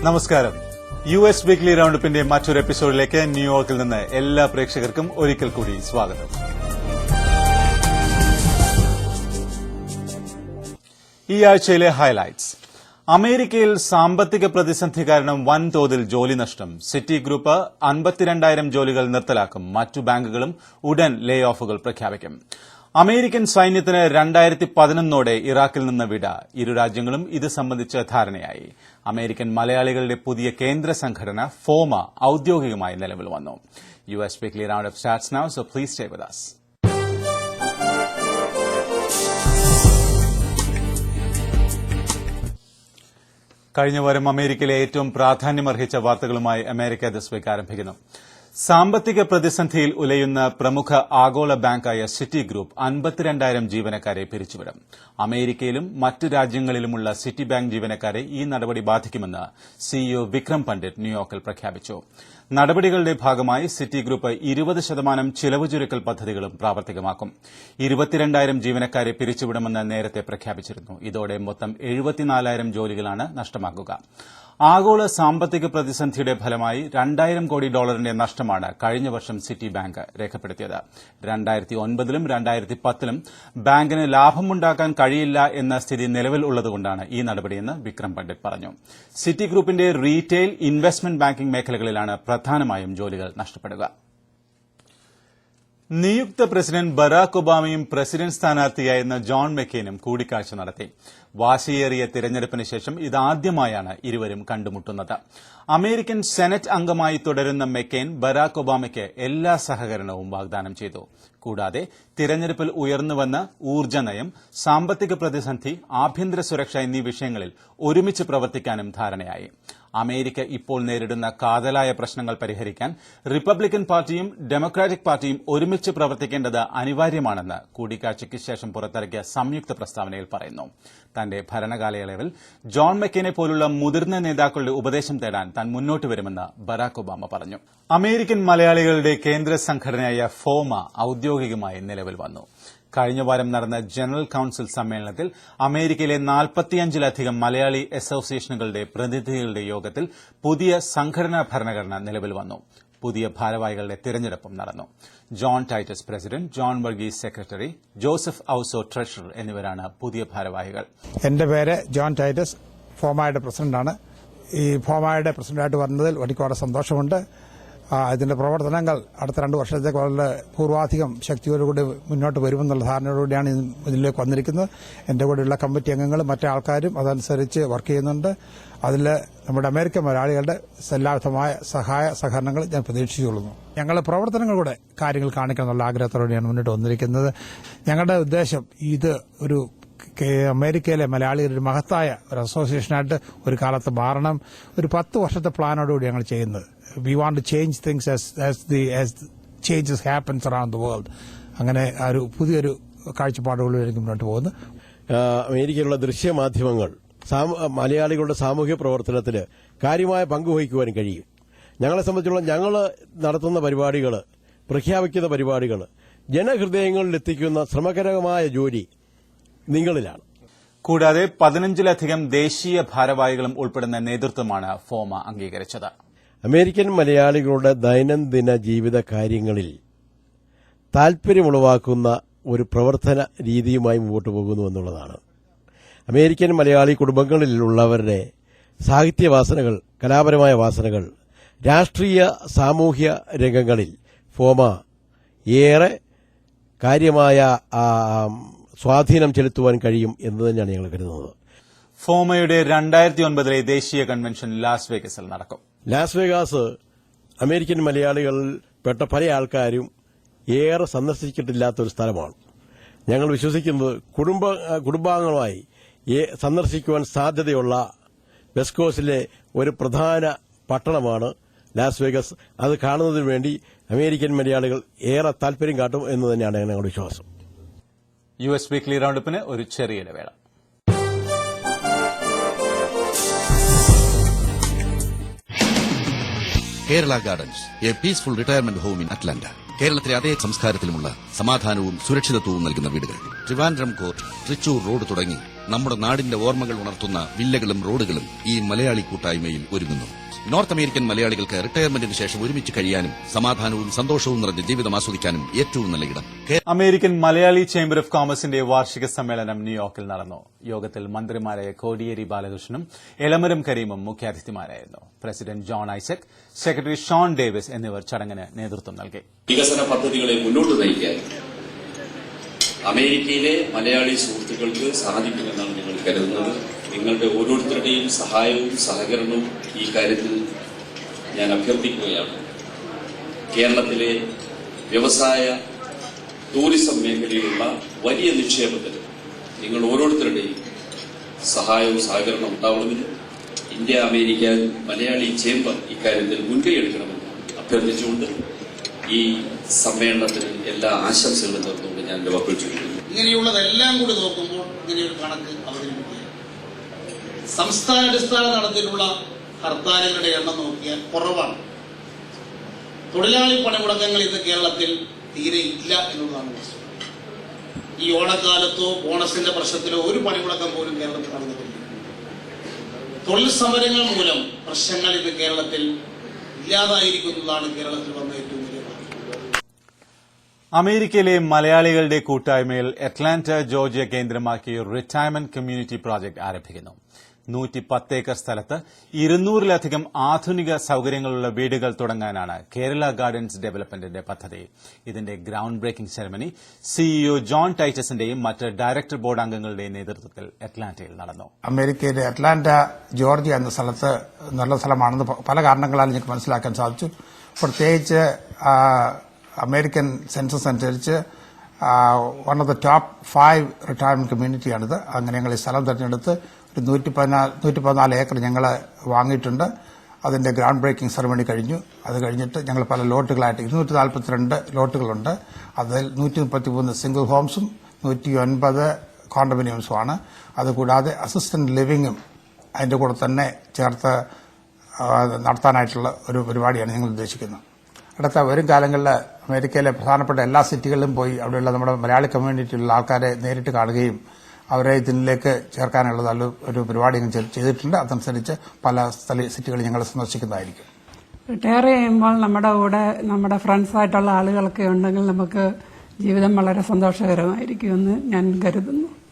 നമസ്കാരം. US weekly റൌണ്ടപ്പിന്റെ മറ്റൊരു എപ്പിസോഡിലേക്ക് ന്യൂയോർക്കിൽ നിന്ന് എല്ലാ പ്രേക്ഷകർക്കും ഒരിക്കൽ കൂടി സ്വാഗതം. ഈ ആഴ്ചയിലെ ഹൈലൈറ്റ്സ്. അമേരിക്കയിൽ സാമ്പത്തിക പ്രതിസന്ധി കാരണം വൻതോതിൽ ജോലി നഷ്ടം. സിറ്റി ഗ്രൂപ്പ് 52,000 ജോലികൾ നിർത്തലാക്കും. മറ്റു ബാങ്കുകളും ഉടൻ ലേ ഓഫുകൾ പ്രഖ്യാപിക്കും. അമേരിക്കൻ സൈന്യത്തിന് 2011 ഇറാഖിൽ നിന്ന് വിട. ഇരു രാജ്യങ്ങളും ഇത് സംബന്ധിച്ച് ധാരണയായി. അമേരിക്കൻ മലയാളികളുടെ പുതിയ കേന്ദ്ര സംഘടന ഫോമ ഔദ്യോഗികമായി നിലവിൽ വന്നു. US weekly roundup starts now, so please stay with us. കഴിഞ്ഞ വാരം അമേരിക്കയിലെ ഏറ്റവും പ്രാധാന്യമർഹിച്ച വാർത്തകളുമായി അമേരിക്ക ദിസ് വീക്ക് ആരംഭിക്കുന്നു. സാമ്പത്തിക പ്രതിസന്ധിയിൽ ഉലയുന്ന പ്രമുഖ ആഗോള ബാങ്കായ സിറ്റി ഗ്രൂപ്പ് 52,000 ജീവനക്കാരെ പിരിച്ചുവിടും. അമേരിക്കയിലും മറ്റ് രാജ്യങ്ങളിലുമുള്ള സിറ്റി ബാങ്ക് ജീവനക്കാരെ ഈ നടപടി ബാധിക്കുമെന്ന് സിഇഒ വിക്രം പണ്ഡിറ്റ് ന്യൂയോർക്കിൽ പ്രഖ്യാപിച്ചു. നടപടികളുടെ ഭാഗമായി സിറ്റി ഗ്രൂപ്പ് 20% ചിലവ് ചുരുക്കൽ പദ്ധതികളും പ്രാവർത്തികമാക്കും. 22,000 ജീവനക്കാരെ പിരിച്ചുവിടുമെന്ന് നേരത്തെ പ്രഖ്യാപിച്ചിരുന്നു. ഇതോടെ മൊത്തം 74,000 ജോലികളാണ് നഷ്ടമാകുക. ആഗോള സാമ്പത്തിക പ്രതിസന്ധിയുടെ ഫലമായി $2,000 കോടി നഷ്ടമാണ് കഴിഞ്ഞ വർഷം സിറ്റി ബാങ്ക് രേഖപ്പെടുത്തിയത്. 2009ലും 2010ലും ബാങ്കിന് ലാഭമുണ്ടാക്കാൻ കഴിയില്ല എന്ന സ്ഥിതി നിലവിൽ ഉള്ളതുകൊണ്ടാണ് ഈ നടപടിയെന്ന് വിക്രം പണ്ഡിറ്റ് പറഞ്ഞു. സിറ്റി ഗ്രൂപ്പിന്റെ റീറ്റെയിൽ, ഇൻവെസ്റ്റ്മെന്റ് ബാങ്കിംഗ് മേഖലകളിലാണ് പ്രധാനമായും ജോലികൾ നഷ്ടപ്പെടുക. നിയുക്ത പ്രസിഡന്റ് ബറാക് ഒബാമയും പ്രസിഡന്റ് സ്ഥാനാർത്ഥിയായിരുന്ന ജോൺ മെക്കെയിനും കൂടിക്കാഴ്ച നടത്തി. വാശിയേറിയ തിരഞ്ഞെടുപ്പിന് ശേഷം ഇതാദ്യമായാണ് ഇരുവരും കണ്ടുമുട്ടുന്നത്. അമേരിക്കൻ സെനറ്റ് അംഗമായി തുടരുന്ന മെക്കെയിൻ ബറാക് ഒബാമയ്ക്ക് എല്ലാ സഹകരണവും വാഗ്ദാനം ചെയ്തു. കൂടാതെ തിരഞ്ഞെടുപ്പിൽ ഉയർന്നുവന്ന ഊർജ്ജ നയം, സാമ്പത്തിക പ്രതിസന്ധി, ആഭ്യന്തര സുരക്ഷ എന്നീ വിഷയങ്ങളിൽ ഒരുമിച്ച് പ്രവർത്തിക്കാനും ധാരണയായി. അമേരിക്ക ഇപ്പോൾ നേരിടുന്ന കാതലായ പ്രശ്നങ്ങൾ പരിഹരിക്കാൻ റിപ്പബ്ലിക്കൻ പാർട്ടിയും ഡെമോക്രാറ്റിക് പാർട്ടിയും ഒരുമിച്ച് പ്രവർത്തിക്കേണ്ടത് അനിവാര്യമാണെന്ന് കൂടിക്കാഴ്ചയ്ക്ക് ശേഷം പുറത്തിറക്കിയ സംയുക്ത പ്രസ്താവനയിൽ പറയുന്നു. തന്റെ ഭരണകാലയളവിൽ ജോൺ മെക്കെയിനെ പോലുള്ള മുതിർന്ന നേതാക്കളുടെ ഉപദേശം തേടാൻ താൻ മുന്നോട്ട് വരുമെന്ന് ബറാക് ഒബാമ പറഞ്ഞു. അമേരിക്കൻ മലയാളികളുടെ കേന്ദ്ര സംഘടനയായ ഫോമ ഔദ്യോഗികമായി നിലവിൽ വന്നു. കഴിഞ്ഞ വാരം നടന്ന ജനറൽ കൌൺസിൽ സമ്മേളനത്തിൽ അമേരിക്കയിലെ 45ലധികം മലയാളി അസോസിയേഷനുകളുടെ പ്രതിനിധികളുടെ യോഗത്തിൽ പുതിയ സംഘടനാ ഭരണഘടന നിലവിൽ വന്നു. പുതിയ ഭാരവാഹികളുടെ തിരഞ്ഞെടുപ്പും നടന്നു. John Titus president, John Varghese secretary, Joseph Ouso treasurer എന്നിവരാണ് പുതിയ ഭാരവാഹികൾ. എന്റെ പേര് ജോൺ ടൈറ്റസ്, ഫോമയുടെ പ്രസിഡന്റാണ്. ഈ ഫോമയുടെ പ്രസിഡന്റായിട്ട് വരുന്നതിൽ വളരെ സന്തോഷമുണ്ട്. ഇതിന്റെ പ്രവർത്തനങ്ങൾ അടുത്ത 2 വർഷത്തേക്ക് വളരെ പൂർവാധികം ശക്തിയോടുകൂടി മുന്നോട്ട് വരുമെന്നുള്ള ധാരണയോടുകൂടിയാണ് ഇതിലേക്ക് വന്നിരിക്കുന്നത്. എന്റെ കൂടെയുള്ള കമ്മിറ്റി അംഗങ്ങളും മറ്റു ആൾക്കാരും അതനുസരിച്ച് വർക്ക് ചെയ്യുന്നുണ്ട്. അതിൽ നമ്മുടെ അമേരിക്കൻ മലയാളികളുടെ എല്ലാവിധമായ സഹായ സഹകരണങ്ങൾ ഞാൻ പ്രതീക്ഷിച്ചുകൊള്ളുന്നു. ഞങ്ങളുടെ പ്രവർത്തനങ്ങളുടെ കാര്യങ്ങൾ കാണിക്കണം എന്നുള്ള ആഗ്രഹത്തോടെയാണ് മുന്നോട്ട് വന്നിരിക്കുന്നത്. ഞങ്ങളുടെ ഉദ്ദേശം ഇത് ഒരു അമേരിക്കയിലെ മലയാളികളുടെ മഹത്തായ ഒരു അസോസിയേഷനായിട്ട് ഒരു കാലത്ത് മാറണം. ഒരു 10 വർഷത്തെ പ്ലാനോടുകൂടി ഞങ്ങൾ ചെയ്യുന്നത്. We want to change things as changes happens around the world. അങ്ങനെ ഒരു പുതിയൊരു കാഴ്ചപ്പാടുകളിലേക്ക് മുന്നോട്ട് പോകുന്നു. അമേരിക്കയിലുള്ള ദൃശ്യമാധ്യമങ്ങൾ മലയാളികളുടെ സാമൂഹ്യ പ്രവർത്തനത്തിന് കാര്യമായ പങ്കുവഹിക്കുവാൻ കഴിയും. ഞങ്ങളെ സംബന്ധിച്ചുള്ള ഞങ്ങൾ നടത്തുന്ന പരിപാടികൾ, പ്രഖ്യാപിക്കുന്ന പരിപാടികൾ ജനഹൃദയങ്ങളിൽ എത്തിക്കുന്ന ശ്രമകരമായ ജോലി നിങ്ങളിലാണ്. കൂടാതെ 15ലധികം ദേശീയ ഭാരവാഹികളും ഉൾപ്പെടുന്ന നേതൃത്വമാണ് ഫോമ അംഗീകരിച്ചത്. അമേരിക്കൻ മലയാളികളുടെ ദൈനംദിന ജീവിത കാര്യങ്ങളിൽ താൽപര്യമുളവാക്കുന്ന ഒരു പ്രവർത്തന രീതിയുമായി മുമ്പോട്ട് പോകുന്നു എന്നുള്ളതാണ്. അമേരിക്കൻ മലയാളി കുടുംബങ്ങളിലുള്ളവരുടെ സാഹിത്യ വാസനകൾ, കലാപരമായ വാസനകൾ, രാഷ്ട്രീയ സാമൂഹ്യ രംഗങ്ങളിൽ ഫോമ ഏറെ കാര്യമായ സ്വാധീനം ചെലുത്തുവാൻ കഴിയും എന്ന് തന്നെയാണ് ഞങ്ങൾ കരുതുന്നത്. ഫോമയുടെ 2009 ദേശീയ കൺവെൻഷൻ ലാസ് വേഗസിൽ നടക്കും. ലാസ് വേഗാസ് അമേരിക്കൻ മലയാളികളിൽ പെട്ട പല ആൾക്കാരും ഏറെ സന്ദർശിച്ചിട്ടില്ലാത്തൊരു സ്ഥലമാണ്. ഞങ്ങൾ വിശ്വസിക്കുന്നത് കുടുംബാംഗങ്ങളുമായി സന്ദർശിക്കുവാൻ സാധ്യതയുള്ള വെസ്റ്റ് കോസ്റ്റിലെ ഒരു പ്രധാന പട്ടണമാണ് ലാസ് വേഗസ്. അത് കാണുന്നതിന് വേണ്ടി അമേരിക്കൻ മലയാളികൾ ഏറെ താൽപര്യം കാട്ടും എന്ന് തന്നെയാണ് ഞങ്ങളുടെ വിശ്വാസം. US വീക്ക്ലി റൌണ്ടപ്പിന് ഒരു ചെറിയ ഇടവേള. Kerala gardens, a peaceful retirement home in Atlanta. കേരളത്തിലെ അതേ സംസ്കാരത്തിലുമുള്ള സമാധാനവും സുരക്ഷിതത്വവും നൽകുന്ന വീടുകൾ. ട്രിവാൻഡ്രം കോർട്ട്, തൃച്ചൂർ റോഡ് തുടങ്ങി നമ്മുടെ നാടിന്റെ ഓർമ്മകൾ ഉണർത്തുന്ന വില്ലകളും റോഡുകളും ഈ മലയാളി കൂട്ടായ്മയിൽ ഒരുങ്ങുന്നു. നോർത്ത് അമേരിക്കൻ മലയാളികൾക്ക് റിട്ടയർമെന്റിന് ശേഷം ഒരുമിച്ച് കഴിയാനും സമാധാനവും സന്തോഷവും നിറഞ്ഞ ജീവിതം ആസ്വദിക്കാനും ഏറ്റവും നല്ല ഇടം. അമേരിക്കൻ മലയാളി ചേംബർ ഓഫ് കോമേഴ്സിന്റെ വാർഷിക സമ്മേളനം ന്യൂയോർക്കിൽ നടന്നു. യോഗത്തിൽ മന്ത്രിമാരായ കോടിയേരി ബാലകൃഷ്ണനും എളമരം കരീമും മുഖ്യാതിഥിമാരായിരുന്നു. പ്രസിഡന്റ് ജോൺ ഐസക്, സെക്രട്ടറി ഷോൺ ഡേവിസ് എന്നിവർ ചടങ്ങിന് നേതൃത്വം നൽകി. വികസന പദ്ധതികളെ മുന്നോട്ട് നയിക്കാൻ അമേരിക്കയിലെ മലയാളി സുഹൃത്തുക്കൾക്ക് സാധിക്കുമെന്നാണ് ഞങ്ങൾ കരുതുന്നത്. നിങ്ങളുടെ ഓരോരുത്തരുടെയും സഹായവും സഹകരണവും ഈ കാര്യത്തിൽ ഞാൻ അഭ്യർത്ഥിക്കുകയാണ്. കേരളത്തിലെ വ്യവസായ ടൂറിസം മേഖലയിലുള്ള വലിയ നിക്ഷേപത്തിന് നിങ്ങൾ ഓരോരുത്തരുടെയും സഹായവും സഹകരണവും ഉണ്ടാവണമെന്ന് ഇന്ത്യ അമേരിക്ക മലയാളി ചേംബർ ഇക്കാര്യത്തിൽ മുൻകൈ എടുക്കണമെന്ന് അഭ്യർത്ഥിച്ചുകൊണ്ട് ഈ സമ്മേളനത്തിന് എല്ലാ ആശംസകളും നേർന്നുകൊണ്ട് ഞാൻ എന്റെ വാക്കുകൾ ചൊല്ലുന്നു. ഇങ്ങനെയുള്ളതെല്ലാം കൂടി നോക്കുമ്പോൾ ഇങ്ങനെയൊരു കണക്ക് അവതരിപ്പിക്കുക. സംസ്ഥാനാടിസ്ഥാന തലത്തിലുള്ള ഹർത്താലുകളുടെ എണ്ണം നോക്കിയാൽ കുറവാണ്. തൊഴിലാളി പണിമുടക്കങ്ങൾ ഇന്ന് കേരളത്തിൽ തീരെ ഇല്ല എന്നുള്ളതാണ് വസ്തുത. ഈ ഓണക്കാലത്തോ ബോണസിന്റെ പ്രശ്നത്തിലോ ഒരു പണിമുടക്കം പോലും കേരളത്തിൽ നടന്നിട്ടില്ല. തൊഴിൽ സമരങ്ങൾ മൂലം പ്രശ്നങ്ങൾ ഇന്ന് കേരളത്തിൽ ഇല്ലാതായിരിക്കുന്നതാണ് കേരളത്തിൽ വന്ന ഏറ്റവും വലിയ മാറ്റം. അമേരിക്കയിലെ മലയാളികളുടെ കൂട്ടായ്മയിൽ അറ്റ്ലാന്റ ജോർജിയ കേന്ദ്രമാക്കി റിട്ടയർമെന്റ് കമ്മ്യൂണിറ്റി പ്രോജക്ട് ആരംഭിക്കുന്നു. 110 ഏക്കർ സ്ഥലത്ത് 200-ലധികം ആധുനിക സൌകര്യങ്ങളുള്ള വീടുകൾ തുടങ്ങാനാണ് കേരള ഗാർഡൻസ് ഡെവലപ്മെന്റിന്റെ പദ്ധതി. ഇതിന്റെ ground breaking ceremony CEO John ടൈറ്റസിന്റെയും മറ്റ് ഡയറക്ടർ ബോർഡ് അംഗങ്ങളുടെയും നേതൃത്വത്തിൽ അറ്റ്ലാന്റയിൽ നടന്നു. അമേരിക്കയിലെ അറ്റ്ലാന്റ ജോർജിയ എന്ന സ്ഥലത്ത് നല്ല സ്ഥലമാണെന്ന് പല കാരണങ്ങളാൽ എനിക്ക് മനസ്സിലാക്കാൻ സാധിച്ചു. പ്രത്യേകിച്ച് അമേരിക്കൻ സെൻസസ് അനുസരിച്ച് one of the top 5 retirement കമ്മ്യൂണിറ്റിയാണിത്. അങ്ങനെ ഞങ്ങൾ ഈ സ്ഥലം തിരഞ്ഞെടുത്ത് ഒരു 114 ഏക്കർ ഞങ്ങൾ വാങ്ങിയിട്ടുണ്ട്. അതിന്റെ ഗ്രൗണ്ട് ബ്രേക്കിംഗ് സെറമണി കഴിഞ്ഞു. അത് കഴിഞ്ഞിട്ട് ഞങ്ങൾ പല ലോട്ടുകളായിട്ട് 242 ലോട്ടുകളുണ്ട്. അതിൽ 133 സിംഗിൾ ഹോംസും 109 കോണ്ടോമിനിയംസുമാണ്. അതുകൂടാതെ അസിസ്റ്റന്റ് ലിവിംഗും അതിന്റെ കൂടെ തന്നെ ചേർത്ത് നടത്താനായിട്ടുള്ള ഒരു പരിപാടിയാണ് ഞങ്ങൾ ഉദ്ദേശിക്കുന്നത്. അടുത്ത വരും കാലങ്ങളിൽ അമേരിക്കയിലെ പ്രധാനപ്പെട്ട എല്ലാ സിറ്റികളിലും പോയി അവിടെയുള്ള നമ്മുടെ മലയാളി കമ്മ്യൂണിറ്റിയിലുള്ള ആൾക്കാരെ നേരിട്ട് കാണുകയും അവരെ ഇതിലേക്ക് ചേർക്കാനുള്ള ഒരു പരിപാടി ചെയ്തിട്ടുണ്ട്. അതനുസരിച്ച് പല സിറ്റികളിൽ ഞങ്ങൾ സന്ദർശിക്കുന്നതായിരിക്കും. റിട്ടയർ ചെയ്യുമ്പോൾ നമ്മുടെ കൂടെ നമ്മുടെ ഫ്രണ്ട്സായിട്ടുള്ള ആളുകളൊക്കെ ഉണ്ടെങ്കിൽ നമുക്ക് ജീവിതം വളരെ സന്തോഷകരമായിരിക്കുമെന്ന് ഞാൻ കരുതുന്നു.